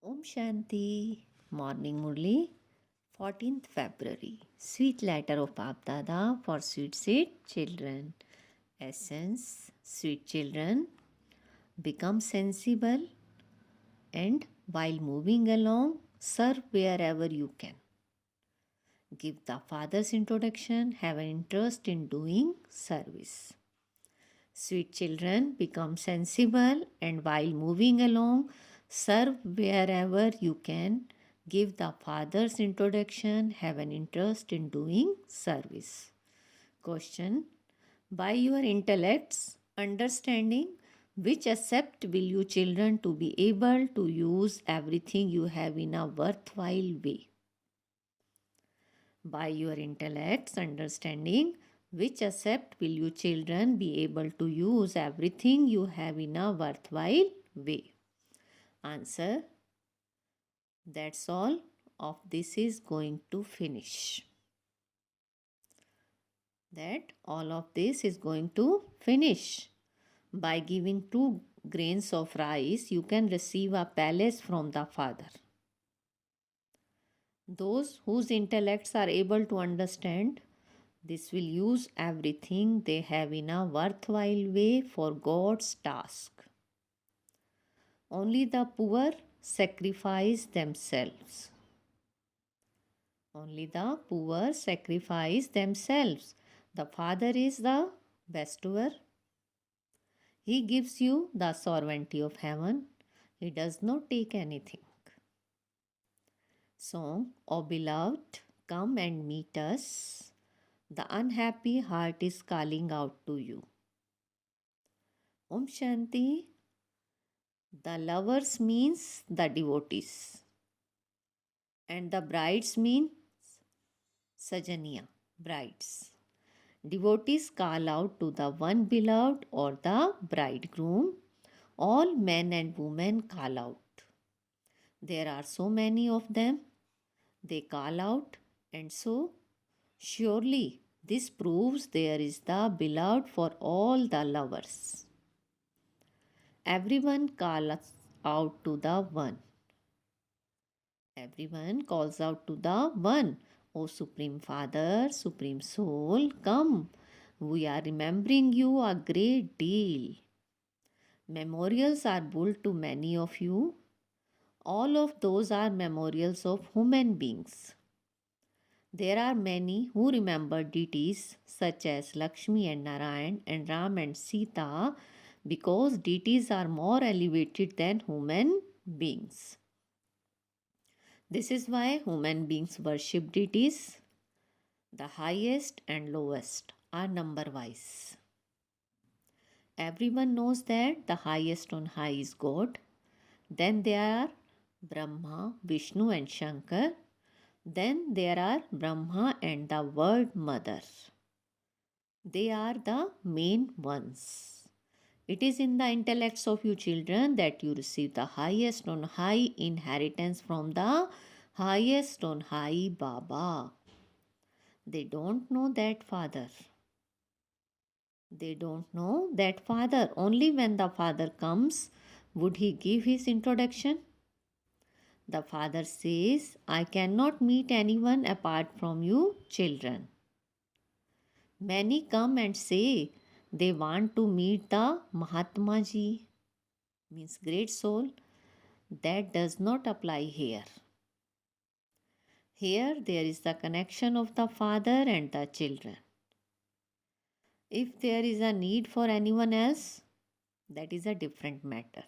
Om Shanti, Morning Murli, 14th February. Sweet letter of Bap Dada for sweet children. Essence, sweet children, become sensible and while moving along, serve wherever you can. Give the father's introduction, have an interest in doing service. Sweet children, become sensible and while moving along, serve wherever you can. Give the father's introduction, have an interest in doing service. Question: by your intellects, understanding, which accept will you children to be able to use everything you have in a worthwhile way? By your intellects, understanding, which accept will you children be able to use everything you have in a worthwhile way? Answer: that's all of this is going to finish. That all of this is going to finish. By giving 2 grains of rice, you can receive a palace from the Father. Those whose intellects are able to understand this will use everything they have in a worthwhile way for God's task. Only the poor sacrifice themselves. Only the poor sacrifice themselves. The Father is the bestower. He gives you the sovereignty of heaven. He does not take anything. Song: O beloved, come and meet us. The unhappy heart is calling out to you. Om Shanti. The lovers means the devotees. And the brides means Sajaniya, brides. Devotees call out to the one beloved or the bridegroom. All men and women call out. There are so many of them. They call out, and so surely this proves there is the beloved for all the lovers. Everyone calls out to the one. Everyone calls out to the one. O Supreme Father, Supreme Soul, come. We are remembering you a great deal. Memorials are built to many of you. All of those are memorials of human beings. There are many who remember deities such as Lakshmi and Narayan and Ram and Sita because deities are more elevated than human beings. This is why human beings worship deities. The highest and lowest are number wise. Everyone knows that the highest on high is God. Then there are Brahma, Vishnu and Shankar. Then there are Brahma and the Word Mother. They are the main ones. It is in the intellects of you children that you receive the highest on high inheritance from the highest on high Baba. They don't know that Father. They don't know that Father. Only when the Father comes would he give his introduction. The Father says, I cannot meet anyone apart from you children. Many come and say they want to meet the Mahatma Ji, means great soul. That does not apply here. Here there is the connection of the Father and the children. If there is a need for anyone else, that is a different matter.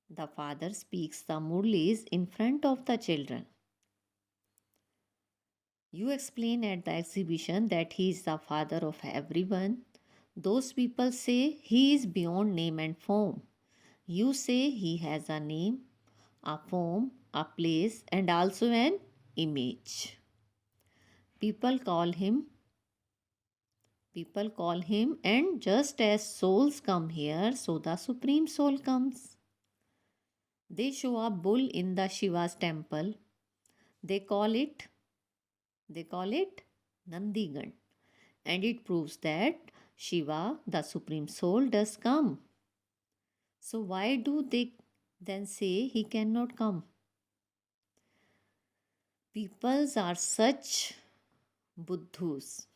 The Father speaks the murlis in front of the children. You explain at the exhibition that he is the Father of everyone. Those people say he is beyond name and form. You say he has a name, a form, a place, and also an image. People call him, and just as souls come here, so the Supreme Soul comes. They show a bull in the Shiva's temple. They call it Nandigan, and it proves that Shiva, the Supreme Soul, does come. So why do they then say he cannot come. Peoples are such buddhus.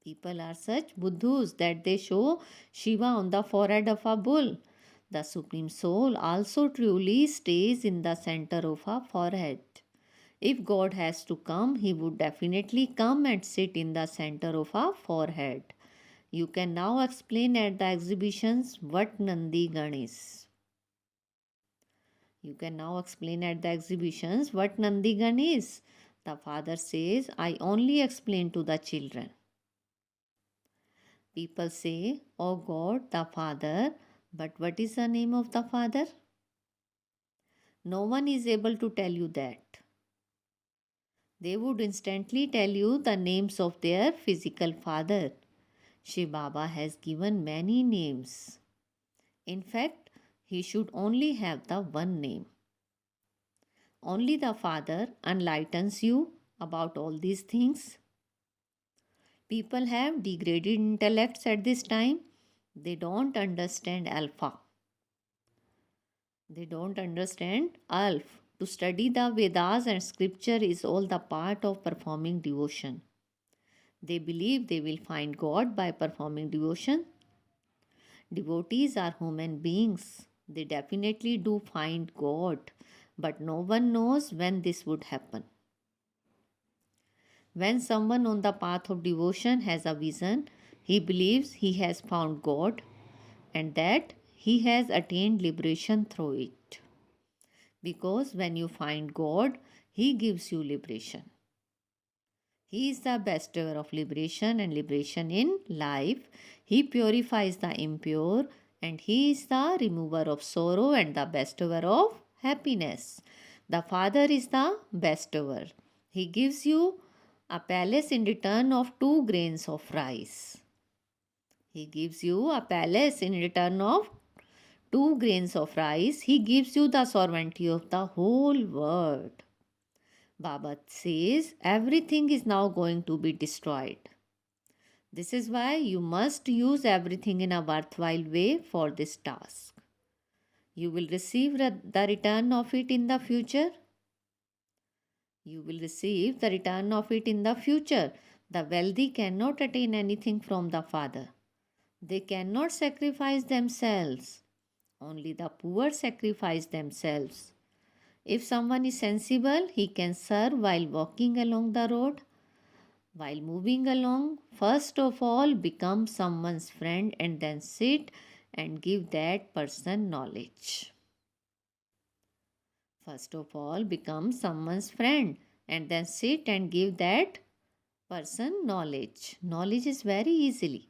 People are such buddhus that they show Shiva on the forehead of a bull. The Supreme Soul also truly stays in the center of a forehead. If God has to come, He would definitely come and sit in the center of a forehead. You can now explain at the exhibitions what Nandi Gan is. You can now explain at the exhibitions what Nandi Gan is. The father says, I only explain to the children. People say, Oh God, the Father, but what is the name of the Father? No one is able to tell you that. They would instantly tell you the names of their physical father. Shiv Baba has given many names. In fact, he should only have the one name. Only the Father enlightens you about all these things. People have degraded intellects at this time. They don't understand Alpha. They don't understand Alf. To study the Vedas and scripture is all the part of performing devotion. They believe they will find God by performing devotion. Devotees are human beings. They definitely do find God, but no one knows when this would happen. When someone on the path of devotion has a vision, he believes he has found God and that he has attained liberation through it. Because when you find God, He gives you liberation. He is the bestower of liberation and liberation in life. He purifies the impure and He is the remover of sorrow and the bestower of happiness. The Father is the bestower. He gives you a palace in return of 2 grains of rice. He gives you a palace in return of 2 grains of rice. He gives you the sovereignty of the whole world. Baba says everything is now going to be destroyed. This is why you must use everything in a worthwhile way for this task. You will receive the return of it in the future. You will receive the return of it in the future. The wealthy cannot attain anything from the Father. They cannot sacrifice themselves. Only the poor sacrifice themselves. If someone is sensible, he can serve while walking along the road. While moving along, first of all, become someone's friend and then sit and give that person knowledge. First of all, become someone's friend and then sit and give that person knowledge. Knowledge is very easily.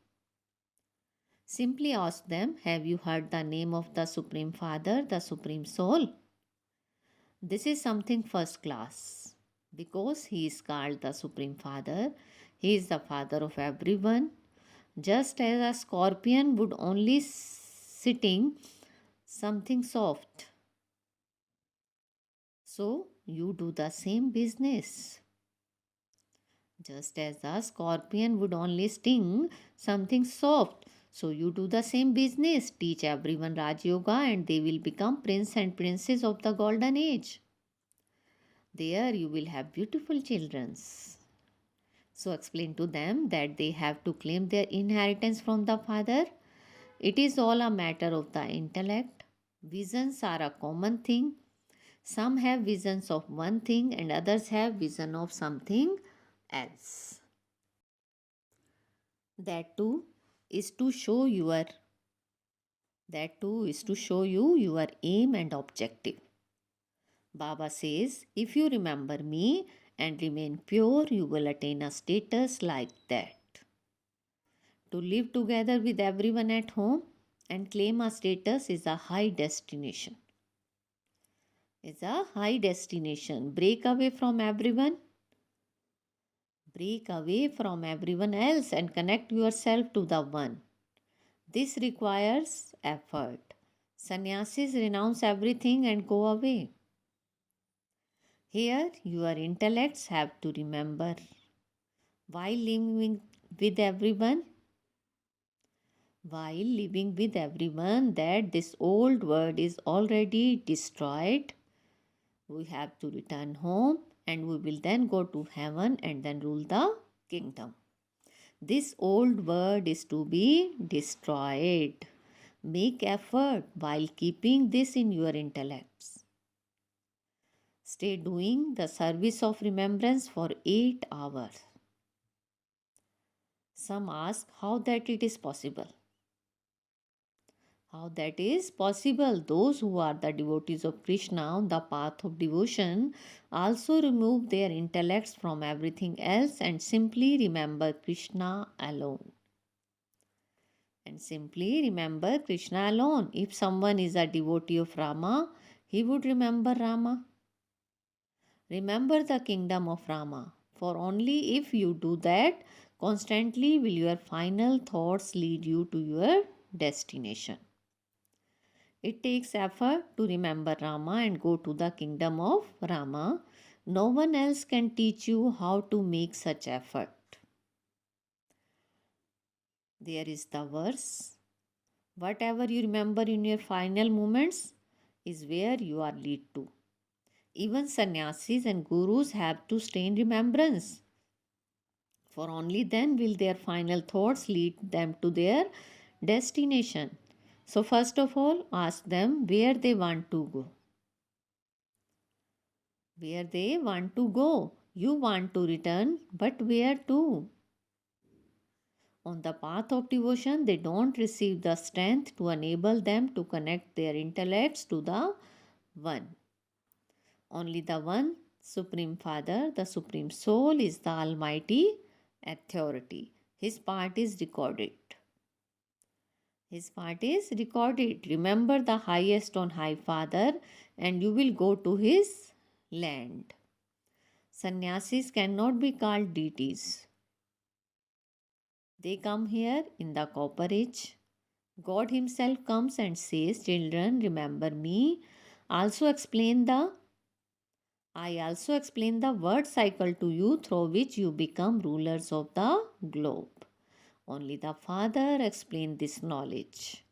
Simply ask them, have you heard the name of the Supreme Father, the Supreme Soul? This is something first class. Because He is called the Supreme Father, He is the Father of everyone. Just as a scorpion would only sitting something soft. So you do the same business. Just as a scorpion would only sting something soft. So you do the same business. Teach everyone Raj Yoga and they will become prince and princess of the golden age. There you will have beautiful children. So explain to them that they have to claim their inheritance from the Father. It is all a matter of the intellect. Visions are a common thing. Some have visions of one thing and others have vision of something else. That too is to show you your aim and objective. Baba says, if you remember me and remain pure, you will attain a status like that. To live together with everyone at home and claim a status is a high destination. Is a high destination. Break away from everyone. Break away from everyone else and connect yourself to the one. This requires effort. Sannyasis renounce everything and go away. Here, your intellects have to remember, while living with everyone, while living with everyone that this old world is already destroyed. We have to return home and we will then go to heaven and then rule the kingdom. This old world is to be destroyed. Make effort while keeping this in your intellects. Stay doing the service of remembrance for 8 hours. Some ask how that it is possible. How that is possible? Those who are the devotees of Krishna on the path of devotion also remove their intellects from everything else and simply remember Krishna alone. And simply remember Krishna alone. If someone is a devotee of Rama, he would remember Rama. Remember the kingdom of Rama. For only if you do that, constantly will your final thoughts lead you to your destination. It takes effort to remember Rama and go to the kingdom of Rama. No one else can teach you how to make such effort. There is the verse. Whatever you remember in your final moments is where you are lead to. Even sannyasis and gurus have to stay in remembrance. For only then will their final thoughts lead them to their destination. So first of all, ask them where they want to go. Where they want to go. You want to return, but where to? On the path of devotion, they don't receive the strength to enable them to connect their intellects to the One. Only the One Supreme Father, the Supreme Soul, is the Almighty Authority. His part is recorded. His part is recorded. Remember the highest on high Father and you will go to his land. Sannyasis cannot be called deities. They come here in the copper age. God himself comes and says, children, remember me. I also explain the word cycle to you through which you become rulers of the globe. Only the Father explains this knowledge.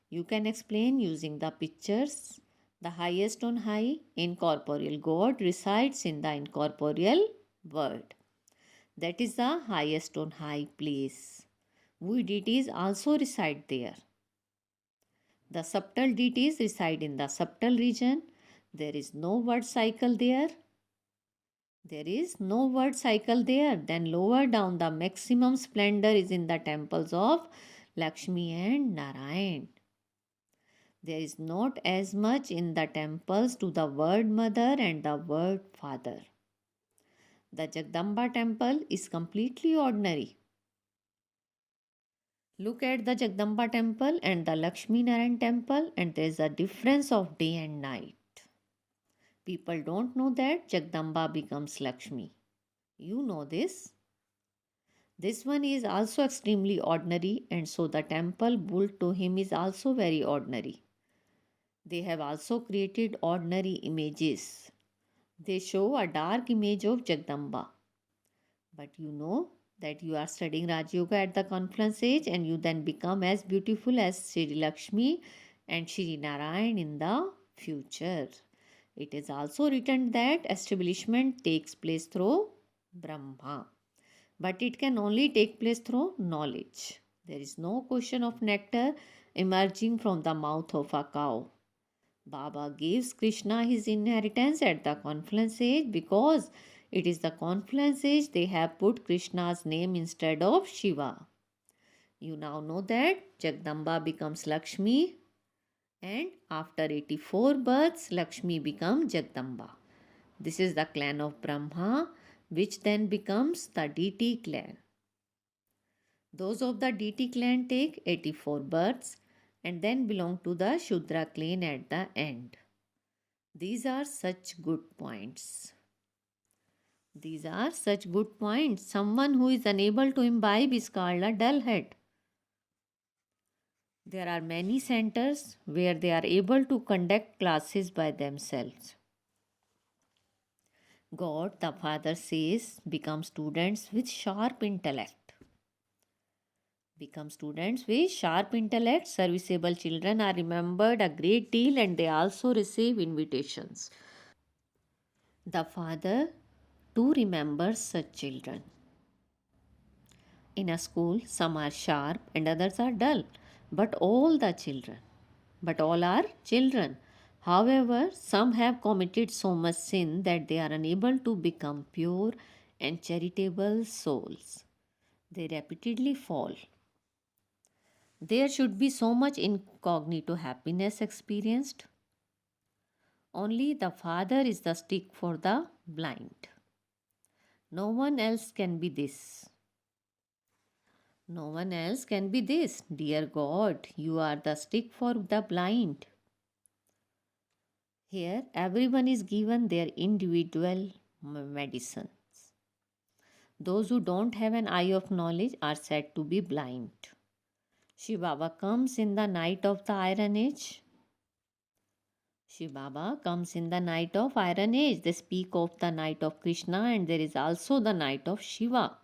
You can explain using the pictures. The highest on high, incorporeal God resides in the incorporeal world. That is the highest on high place. We deities also reside there. The subtle deities reside in the subtle region. There is no word cycle there. Then lower down, the maximum splendor is in the temples of Lakshmi and Narayan. There is not as much in the temples to the word mother and the word father. The Jagdamba temple is completely ordinary. Look at the Jagdamba temple and the Lakshmi Narayan temple, and there is a difference of day and night. People don't know that Jagdamba becomes Lakshmi. You know this. This one is also extremely ordinary, and so the temple built to him is also very ordinary. They have also created ordinary images. They show a dark image of Jagdamba. But you know that you are studying Raj Yoga at the confluence age and you then become as beautiful as Shri Lakshmi and Shri Narayan in the future. It is also written that establishment takes place through Brahma. But it can only take place through knowledge. There is no question of nectar emerging from the mouth of a cow. Baba gives Krishna his inheritance at the confluence age because it is the confluence age they have put Krishna's name instead of Shiva. You now know that Jagdamba becomes Lakshmi and after 84 births Lakshmi becomes Jagdamba. This is the clan of Brahma which then becomes the deity clan. Those of the deity clan take 84 births and then belong to the Shudra clan at the end. These are such good points. Someone who is unable to imbibe is called a dull head. There are many centers where they are able to conduct classes by themselves. God, the Father says, become students with sharp intellect. Become students with sharp intellect. Serviceable children are remembered a great deal and they also receive invitations. The father too remembers such children. In a school, some are sharp and others are dull, but all are children. However, some have committed so much sin that they are unable to become pure and charitable souls. They repeatedly fall. There should be so much incognito happiness experienced. Only the Father is the stick for the blind. No one else can be this. No one else can be this. Dear God, you are the stick for the blind. Here, everyone is given their individual medicines. Those who don't have an eye of knowledge are said to be blind. Shiv Baba comes in the night of the Iron Age. Shiv Baba comes in the night of Iron Age. They speak of the night of Krishna and there is also the night of Shiva.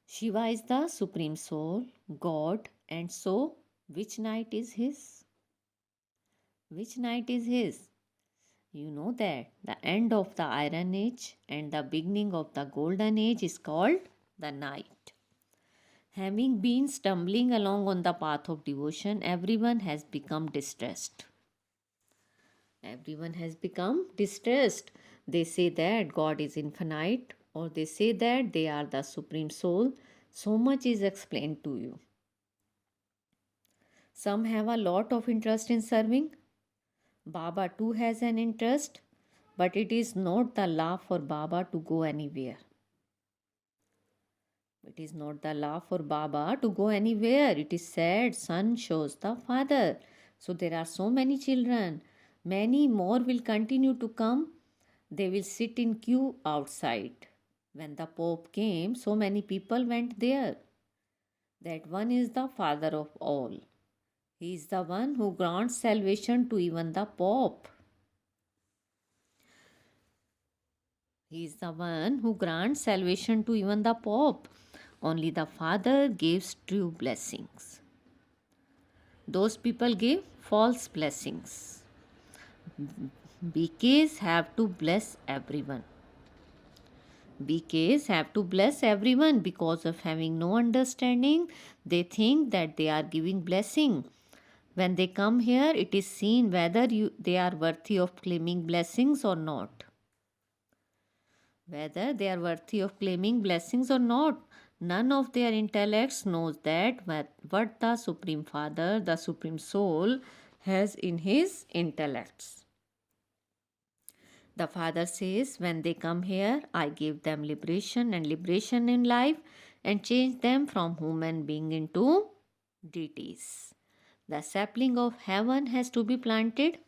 Shiva is the Supreme Soul, God, and so which night is his? Which night is his? You know that the end of the Iron Age and the beginning of the Golden Age is called the night. Having been stumbling along on the path of devotion, everyone has become distressed. Everyone has become distressed. They say that God is infinite, or they say that they are the Supreme Soul. So much is explained to you. Some have a lot of interest in serving. Baba too has an interest, but it is not the law for Baba to go anywhere. It is not the law for Baba to go anywhere. It is said, son shows the father. So there are so many children. Many more will continue to come. They will sit in queue outside. When the Pope came, so many people went there. That one is the father of all. He is the one who grants salvation to even the Pope. He is the one who grants salvation to even the Pope. Only the Father gives true blessings. Those people give false blessings. BKs have to bless everyone. BKs have to bless everyone because of having no understanding. They think that they are giving blessing. When they come here, it is seen whether they are worthy of claiming blessings or not. Whether they are worthy of claiming blessings or not. None of their intellects knows that what the Supreme Father, the Supreme Soul, has in his intellects. The Father says, when they come here, I give them liberation and liberation in life and change them from human being into deities. The sapling of heaven has to be planted.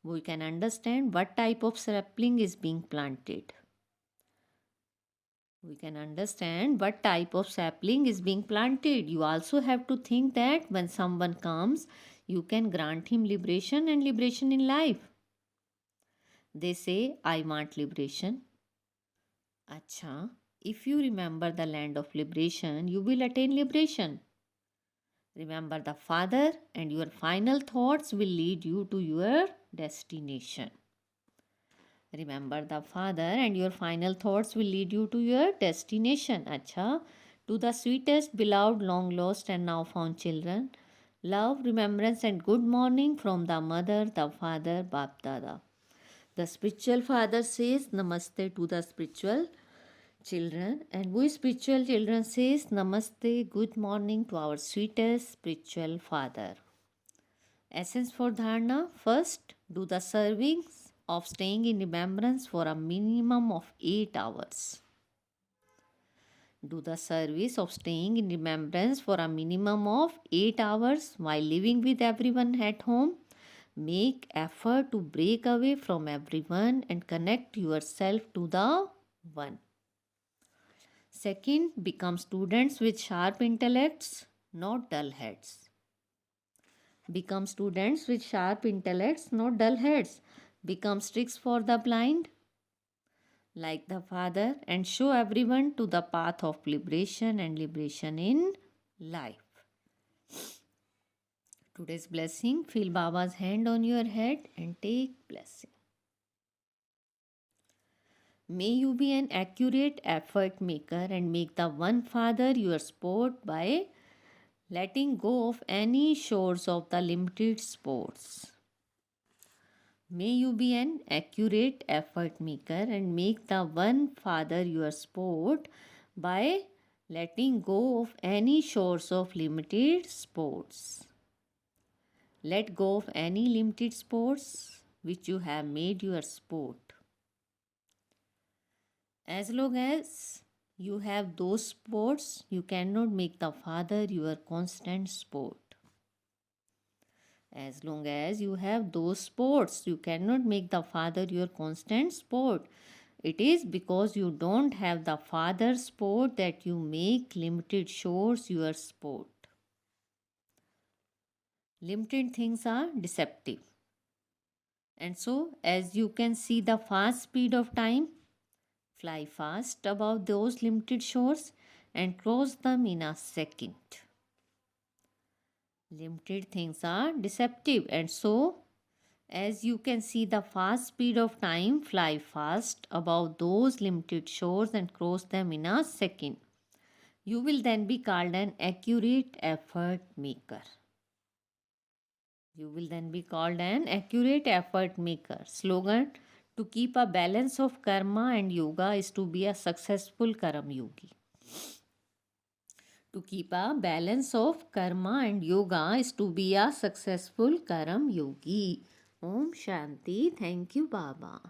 We can understand what type of sapling is being planted. We can understand what type of sapling is being planted. You also have to think that when someone comes, you can grant him liberation and liberation in life. They say, I want liberation. Acha, if you remember the land of liberation, you will attain liberation. Remember the Father and your final thoughts will lead you to your destination. Remember the Father and your final thoughts will lead you to your destination. Acha, to the sweetest, beloved, long lost and now found children, love, remembrance and good morning from the Mother, the Father, Bap Dada. The spiritual father says Namaste to the spiritual children, and we spiritual children says Namaste, good morning to our sweetest spiritual father. Essence for dharana: first, do the servings of staying in remembrance for a minimum of 8 hours. Do the service of staying in remembrance for a minimum of 8 hours while living with everyone at home. Make effort to break away from everyone and connect yourself to the one. Second, become students with sharp intellects, not dull heads. Become students with sharp intellects, not dull heads. Become sticks for the blind. like the Father and show everyone to the path of liberation and liberation in life. Today's blessing, feel Baba's hand on your head and take blessing. May you be an accurate effort maker and make the one Father your sport by letting go of any shores of the limited sports. May you be an accurate effort maker and make the one Father your sport by letting go of any shores of limited sports. Let go of any limited sports which you have made your sport. As long as you have those sports, you cannot make the Father your constant sport. As long as you have those sports, you cannot make the Father your constant sport. It is because you don't have the Father sport that you make limited shores your sport. Limited things are deceptive. And so, as you can see the fast speed of time, fly fast above those limited shores and cross them in a second. Limited things are deceptive, and so as you can see the fast speed of time, fly fast above those limited shores and cross them in a second. You will then be called an accurate effort maker. You will then be called an accurate effort maker. Slogan: to keep a balance of karma and yoga is to be a successful karam yogi. To keep a balance of karma and yoga is to be a successful karam yogi. Om Shanti. Thank you, Baba.